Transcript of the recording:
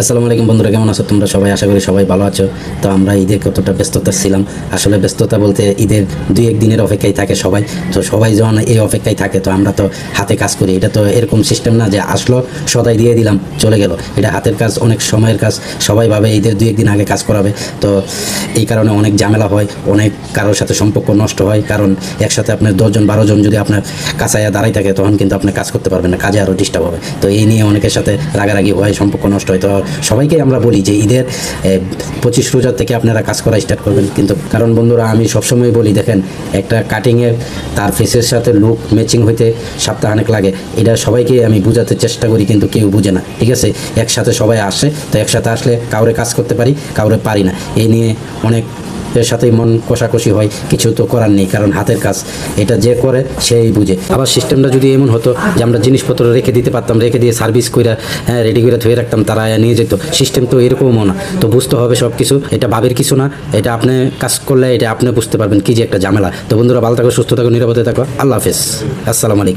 আসসালামু আলাইকুম বন্ধুরা, কেমন আছো তোমরা সবাই? আশা করি সবাই ভালো আছো। তো আমরা ঈদের কতটা ব্যস্ততা ছিলাম, আসলে ব্যস্ততা বলতে ঈদের 2-1 দিনের অপেক্ষায় থাকে সবাই। তো সবাই যখন এই অপেক্ষায় থাকে, তো আমরা তো হাতে কাজ করি। এটা তো এরকম সিস্টেম না যে আসলো সদাই দিয়ে দিলাম চলে গেল। এটা হাতের কাজ, অনেক সময়ের কাজ। সবাই ভাবে ঈদের 2-1 দিন আগে কাজ করাবে, তো এই কারণে অনেক ঝামেলা হয়, অনেক কারোর সাথে সম্পর্ক নষ্ট হয়। কারণ একসাথে আপনার 10-12 জন যদি আপনার কাছায় দাঁড়াই থাকে, তখন কিন্তু আপনি কাজ করতে পারবেন না, কাজে আরও ডিস্টার্ব হবে। তো এই নিয়ে অনেকের সাথে রাগারাগি হয়, সম্পর্ক নষ্ট হয়। তো সবাইকে আমরা বলি যে ঈদের 25 রোজা থেকে আপনারা কাজ করা স্টার্ট করবেন। কিন্তু কারণ বন্ধুরা, আমি সবসময় বলি, দেখেন, একটা কাটিংয়ের তার ফেসের সাথে লুক ম্যাচিং হইতে সপ্তাহখানেক লাগে। এটা সবাইকে আমি বোঝাতে চেষ্টা করি, কিন্তু কেউ বুঝে না। ঠিক আছে, একসাথে সবাই আসে, তো একসাথে আসলে কাউরে কাজ করতে পারি, কাউরে পারি না। এই নিয়ে অনেক এর সাথেই মন কষাকষি হয়। কিছু তো করার নেই, কারণ হাতের কাজ এটা যে করে সেই বুঝে। আবার সিস্টেমটা যদি এমন হতো যে আমরা জিনিসপত্র রেখে দিতে পারতাম, রেখে দিয়ে সার্ভিস করে রেডি করে ধুয়ে রাখতাম, তারা নিয়ে যেত। সিস্টেম তো এরকমও না। তো বুঝতে হবে সব কিছু, এটা ভাবের কিছু না। এটা আপনি কাজ করলে এটা আপনি বুঝতে পারবেন কি যে একটা ঝামেলা। তো বন্ধুরা, ভালো থাকো, সুস্থ থাকো, নিরাপদে থাকো। আল্লাহ হাফেজ, আসসালামু আলাইকুম।